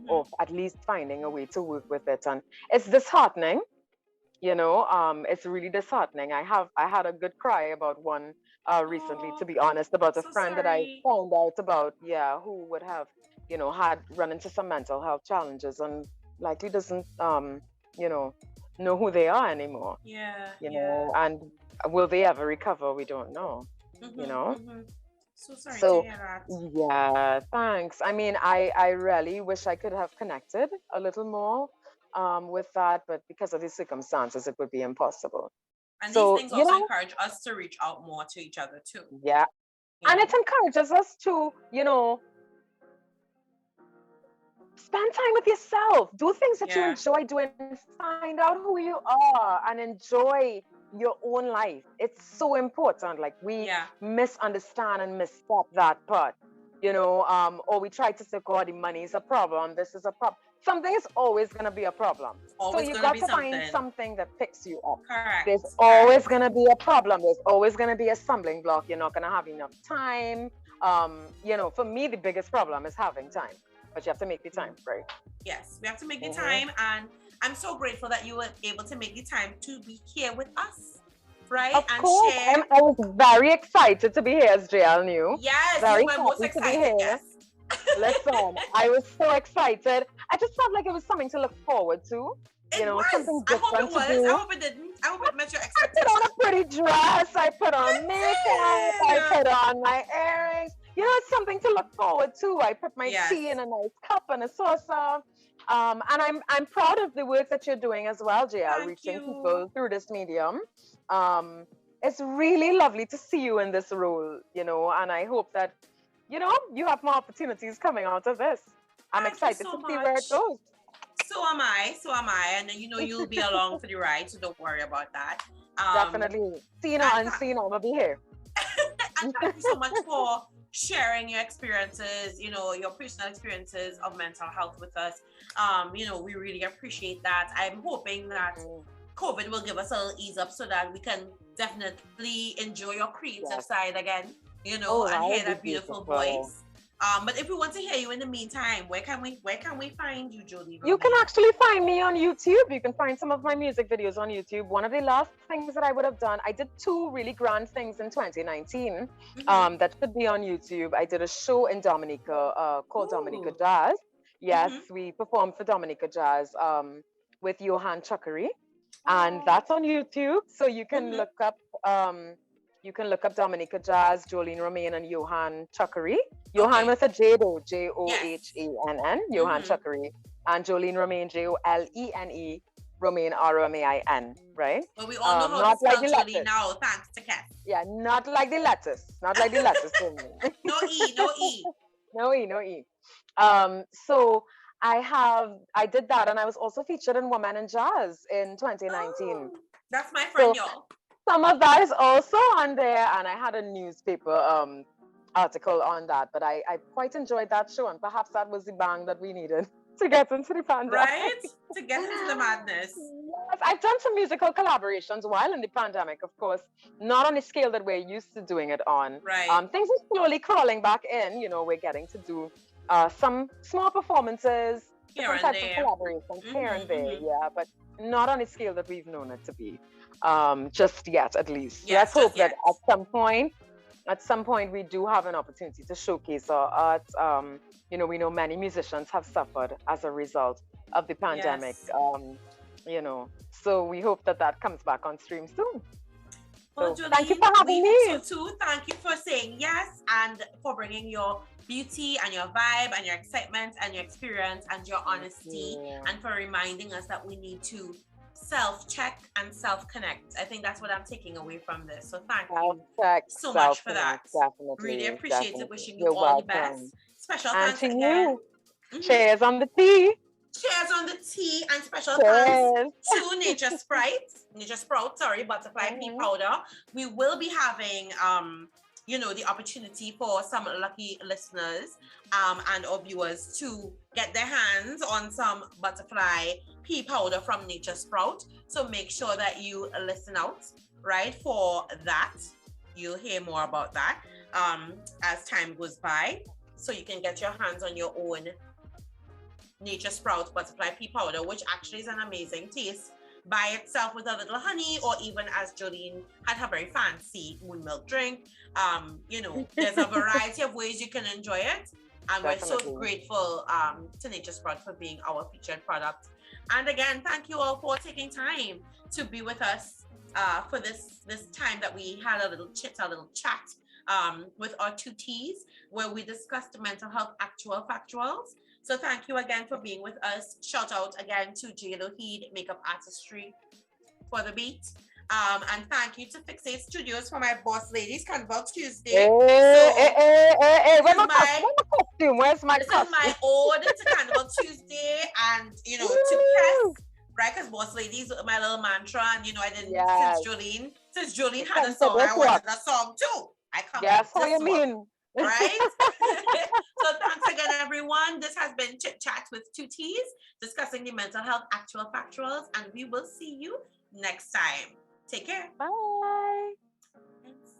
or at least finding a way to work with it. And it's disheartening, you know, it's really disheartening. I had a good cry about one recently, to be honest, about a friend that I found out about, who would have, you know, had run into some mental health challenges and likely doesn't, you know who they are anymore. You know, and will they ever recover? We don't know, you know. So sorry to hear that. Yeah, thanks. I mean, I really wish I could have connected a little more with that, but because of the circumstances, it would be impossible. And these things also encourage us to reach out more to each other too. Yeah. And it encourages us to, you know, spend time with yourself, do things that you enjoy doing, find out who you are and enjoy your own life. It's so important. Like we misunderstand and misstep that part, you know, or we try to say, God, the money is a problem. This is a problem. Something is always going to be a problem. So you got to find something that picks you up. There's always going to be a problem. There's always going to be a stumbling block. You're not going to have enough time. You know, for me, the biggest problem is having time. But you have to make the time, right? Yes, we have to make the time. And I'm so grateful that you were able to make the time to be here with us, right? Of course. Share. I was very excited to be here, as JL knew. Yes, very you were most excited, yes. Listen, I was so excited. I just felt like it was something to look forward to. You know, something different to do. I hope it didn't. I hope it met your expectations. I put on a pretty dress. I put on makeup. I put on my earrings. You know, it's something to look forward to. I put my tea in a nice cup and a saucer. And I'm proud of the work that you're doing as well, JL, reaching people through this medium. It's really lovely to see you in this role, you know, and I hope that, you know, you have more opportunities coming out of this. I'm excited to see where it goes. So am I. And you know, you'll be along for the ride, so don't worry about that. Definitely. Seen or unseen, I'm gonna be here. And thank you so much for sharing your experiences, you know, your personal experiences of mental health with us. You know, we really appreciate that. I'm hoping that COVID will give us a little ease up so that we can definitely enjoy your creative side again, Oh, and that hear would be that beautiful beautiful. voice. But if we want to hear you in the meantime, where can we find you, Jolene You can Romain? actually find me on YouTube. You can find some of my music videos on YouTube. One of the last things that I would have done, I did two really grand things in 2019 Mm-hmm. that should be on YouTube. I did a show in Dominica called Dominica Ooh. Jazz. Yes, Mm-hmm. we performed for Dominica Jazz with Johan Chuckery, and Oh. that's on YouTube. So Mm-hmm. you can look up Dominica Jazz, Jolene Romain, and Johan Chuckery. Johan Okay. with a J though, Yes. Johann, Johan Mm-hmm. Chuckery, and Jolene Romain, Jolene, Romain, Romain, right? But we all know how to Not like spell the Jolene lettuce. now, thanks to Kat. Yeah, not like the lettuce. Not like the lettuce. No E, no E. No E, no E. So I did that, and I was also featured in Woman in Jazz in 2019. Oh, that's my friend, So y'all. some of that is also on there, and I had a newspaper article on that. But I quite enjoyed that show, and perhaps that was the bang that we needed to get into the pandemic. Right? To get into the madness. Yes, I've done some musical collaborations while in the pandemic, of course, not on the scale that we're used to doing it on. Right. Things are slowly crawling back in. We're getting to do some small performances, Here different and types of there. collaborations here and there, Mm-hmm. yeah, but not on the scale that we've known it to be, just yet, at least. Yes, Let's hope just that yet. at some point, we do have an opportunity to showcase our art. We know many musicians have suffered as a result of the pandemic. Yes. So we hope that comes back on stream soon. Well, So thank you Jolene, for having we me. hope so too. Thank you for saying yes and for bringing your beauty and your vibe and your excitement and your experience and your honesty and for reminding us that we need to self-check and self-connect. I think that's what I'm taking away from this. So thank you so much for that. Definitely. Really appreciate it. Wishing you You're all the welcome. best. Special And thanks to again. you. Cheers on the tea. Cheers on the tea and special Cheers. thanks to Nature Sprout, butterfly pea powder. We will be having the opportunity for some lucky listeners and our viewers to get their hands on some butterfly pea powder from Nature Sprout. So make sure that you listen out, right, for that. You'll hear more about that as time goes by. So you can get your hands on your own Nature Sprout butterfly pea powder, which actually is an amazing taste by itself with a little honey, or even as Jolene had her very fancy moon milk drink. There's a variety of ways you can enjoy it. And we're so grateful to Nature Sprout for being our featured product. And again, thank you all for taking time to be with us for this time that we had a little chat with our two T's, where we discussed mental health actual factuals. So thank you again for being with us. Shout out again to J.Lo Heed Makeup Artistry for the beat. And thank you to Fixate Studios for my boss ladies Carnival Tuesday. Where's my costume? Where's my costume? This is my ode to Carnival Tuesday, and to Kes, right? Because boss ladies, my little mantra, and I didn't since Jolene had a song, I wanted a song too. I come. Yes, what you mean? Right? So thanks again, everyone. This has been Chit Chat with two T's, discussing the mental health actual factuals, and we will see you next time. Take care. Bye. Thanks.